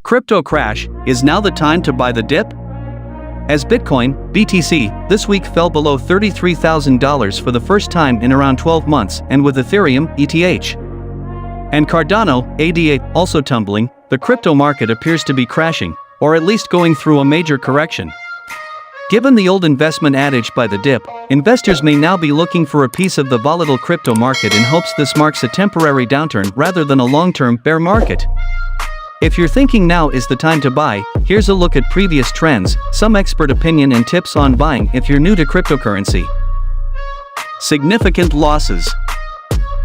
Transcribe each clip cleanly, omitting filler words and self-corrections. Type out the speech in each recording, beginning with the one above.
Crypto crash, is now the time to buy the dip? As Bitcoin, BTC, this week fell below $33,000 for the first time in around 12 months, and with Ethereum, ETH, and Cardano, ADA, also tumbling, the crypto market appears to be crashing, or at least going through a major correction. Given the old investment adage "buy the dip," investors may now be looking for a piece of the volatile crypto market in hopes this marks a temporary downturn rather than a long-term bear market. If you're thinking now is the time to buy, here's a look at previous trends, some expert opinion and tips on buying if you're new to cryptocurrency. Significant losses.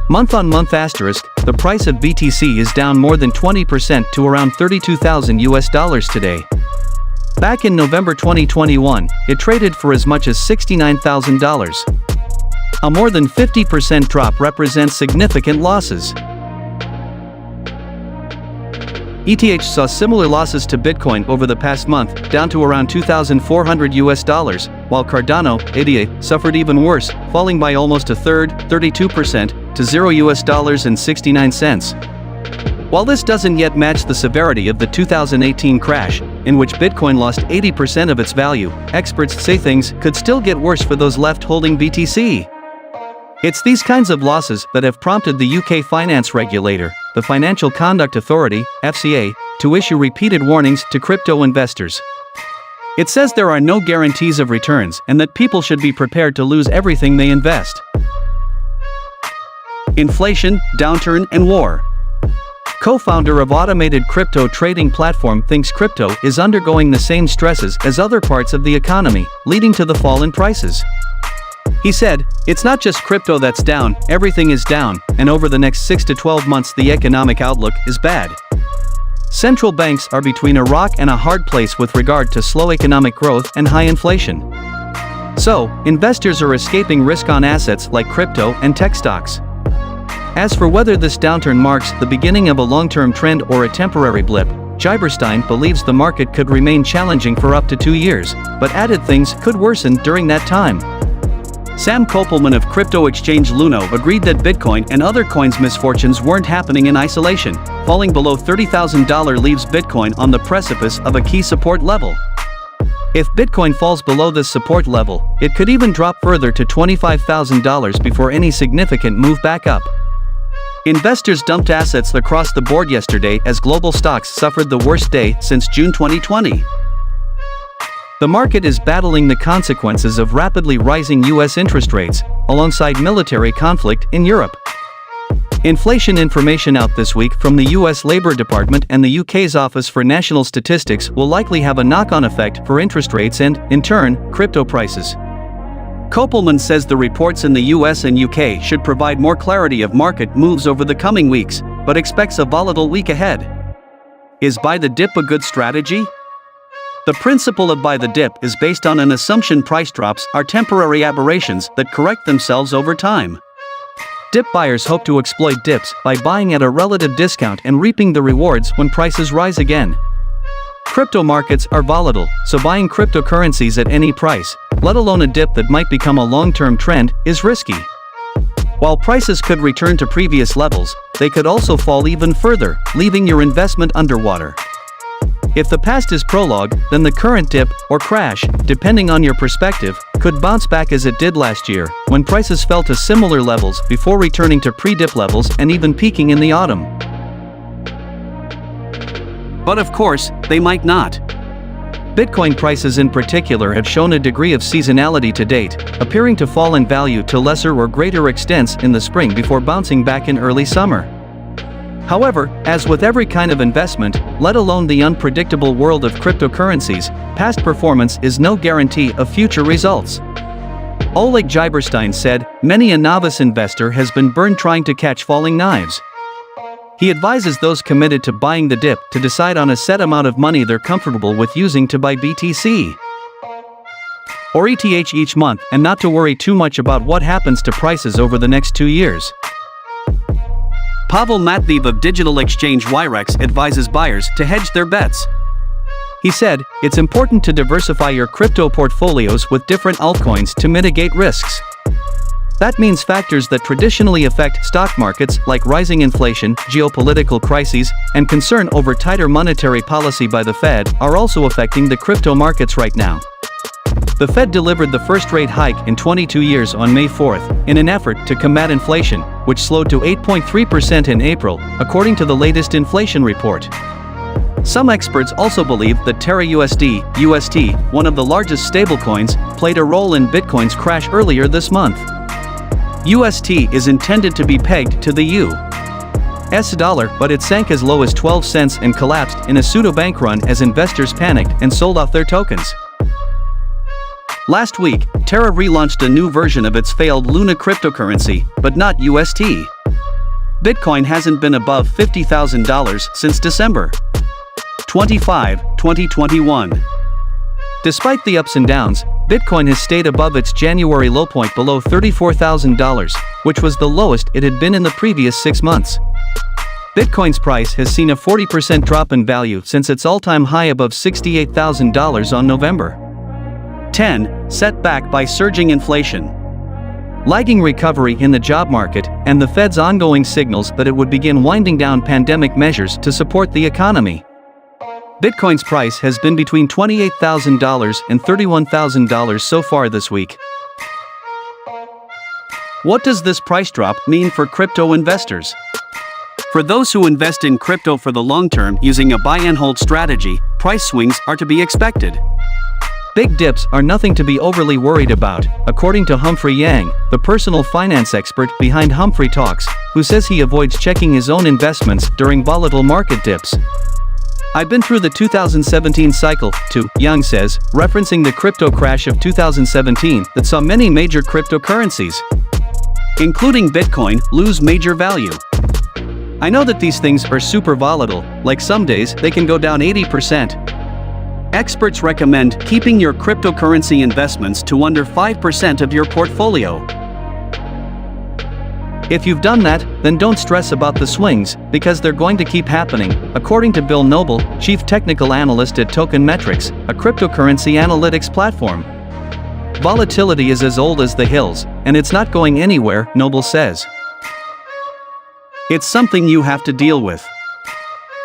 Month-on-month asterisk, the price of BTC is down more than 20% to around $32,000 today. Back in November 2021, it traded for as much as $69,000. A more than 50% drop represents significant losses. ETH saw similar losses to Bitcoin over the past month, down to around $2,400, while Cardano, ADA, suffered even worse, falling by almost a third, 32%, to $0.69. While this doesn't yet match the severity of the 2018 crash, in which Bitcoin lost 80% of its value, experts say things could still get worse for those left holding BTC. It's these kinds of losses that have prompted the UK finance regulator, the Financial Conduct Authority, FCA, to issue repeated warnings to crypto investors. It says there are no guarantees of returns and that people should be prepared to lose everything they invest. Inflation, downturn, and war. Co-founder of automated crypto trading platform thinks crypto is undergoing the same stresses as other parts of the economy, leading to the fall in prices. He said, "It's not just crypto that's down, everything is down, and over the next 6 to 12 months the economic outlook is bad. Central banks are between a rock and a hard place with regard to slow economic growth and high inflation. So, investors are escaping risk on assets like crypto and tech stocks." As for whether this downturn marks the beginning of a long-term trend or a temporary blip, Gyberstein believes the market could remain challenging for up to 2 years, but added things could worsen during that time. Sam Kopelman of crypto exchange Luno agreed that Bitcoin and other coins' misfortunes weren't happening in isolation. Falling below $30,000 leaves Bitcoin on the precipice of a key support level. If Bitcoin falls below this support level, it could even drop further to $25,000 before any significant move back up. Investors dumped assets across the board yesterday as global stocks suffered the worst day since June 2020. The market is battling the consequences of rapidly rising US interest rates, alongside military conflict in Europe. Inflation information out this week from the US Labor Department and the UK's Office for National Statistics will likely have a knock-on effect for interest rates and, in turn, crypto prices. Kopelman says the reports in the US and UK should provide more clarity of market moves over the coming weeks, but expects a volatile week ahead. Is buy the dip a good strategy? The principle of buy the dip is based on an assumption price drops are temporary aberrations that correct themselves over time. Dip buyers hope to exploit dips by buying at a relative discount and reaping the rewards when prices rise again. Crypto markets are volatile, so buying cryptocurrencies at any price, let alone a dip that might become a long-term trend, is risky. While prices could return to previous levels, they could also fall even further, leaving your investment underwater. If the past is prologue, then the current dip, or crash, depending on your perspective, could bounce back as it did last year, when prices fell to similar levels before returning to pre-dip levels and even peaking in the autumn. But of course, they might not. Bitcoin prices in particular have shown a degree of seasonality to date, appearing to fall in value to lesser or greater extents in the spring before bouncing back in early summer. However, as with every kind of investment, let alone the unpredictable world of cryptocurrencies, past performance is no guarantee of future results. Oleg Gyberstein said, "Many a novice investor has been burned trying to catch falling knives." He advises those committed to buying the dip to decide on a set amount of money they're comfortable with using to buy BTC or ETH each month and not to worry too much about what happens to prices over the next 2 years. Pavel Matveev of digital exchange Wirex advises buyers to hedge their bets. He said, "It's important to diversify your crypto portfolios with different altcoins to mitigate risks. That means factors that traditionally affect stock markets like rising inflation, geopolitical crises, and concern over tighter monetary policy by the Fed are also affecting the crypto markets right now. The Fed delivered the first rate hike in 22 years on May 4th, in an effort to combat inflation, which slowed to 8.3% in April, according to the latest inflation report. Some experts also believe that Terra UST, one of the largest stablecoins, played a role in Bitcoin's crash earlier this month. UST is intended to be pegged to the US dollar, but it sank as low as 12 cents and collapsed in a pseudo-bank run as investors panicked and sold off their tokens. Last week, Terra relaunched a new version of its failed Luna cryptocurrency, but not UST. Bitcoin hasn't been above $50,000 since December 25, 2021. Despite the ups and downs, Bitcoin has stayed above its January low point below $34,000, which was the lowest it had been in the previous 6 months. Bitcoin's price has seen a 40% drop in value since its all-time high above $68,000 on November 10, set back by surging inflation, lagging recovery in the job market, and the Fed's ongoing signals that it would begin winding down pandemic measures to support the economy. Bitcoin's price has been between $28,000 and $31,000 so far this week. What does this price drop mean for crypto investors? For those who invest in crypto for the long term using a buy and hold strategy, price swings are to be expected. Big dips are nothing to be overly worried about, according to Humphrey Yang, the personal finance expert behind Humphrey Talks, who says he avoids checking his own investments during volatile market dips. I've been through the 2017 cycle, too, Yang says, referencing the crypto crash of 2017 that saw many major cryptocurrencies, including Bitcoin, lose major value. I know that these things are super volatile, like some days they can go down 80%. Experts recommend keeping your cryptocurrency investments to under 5% of your portfolio. If you've done that, then don't stress about the swings, because they're going to keep happening, according to Bill Noble, chief technical analyst at Token Metrics, a cryptocurrency analytics platform. Volatility is as old as the hills, and it's not going anywhere, Noble says. It's something you have to deal with.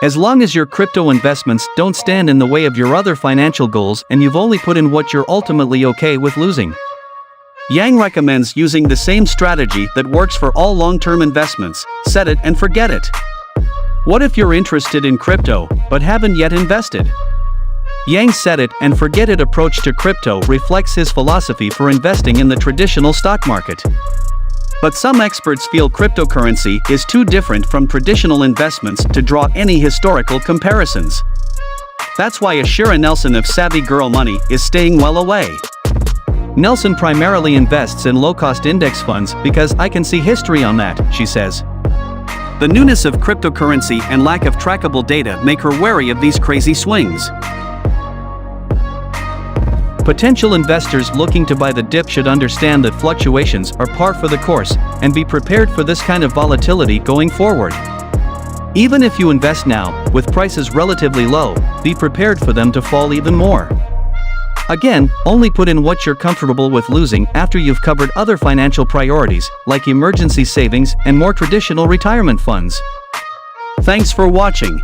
As long as your crypto investments don't stand in the way of your other financial goals and you've only put in what you're ultimately okay with losing. Yang recommends using the same strategy that works for all long-term investments: set it and forget it. What if you're interested in crypto, but haven't yet invested? Yang's set it and forget it approach to crypto reflects his philosophy for investing in the traditional stock market. But some experts feel cryptocurrency is too different from traditional investments to draw any historical comparisons. That's why Ashira Nelson of Savvy Girl Money is staying well away. Nelson primarily invests in low-cost index funds because I can see history on that, she says. The newness of cryptocurrency and lack of trackable data make her wary of these crazy swings. Potential investors looking to buy the dip should understand that fluctuations are par for the course, and be prepared for this kind of volatility going forward. Even if you invest now, with prices relatively low, be prepared for them to fall even more. Again, only put in what you're comfortable with losing after you've covered other financial priorities, like emergency savings and more traditional retirement funds. Thanks for watching.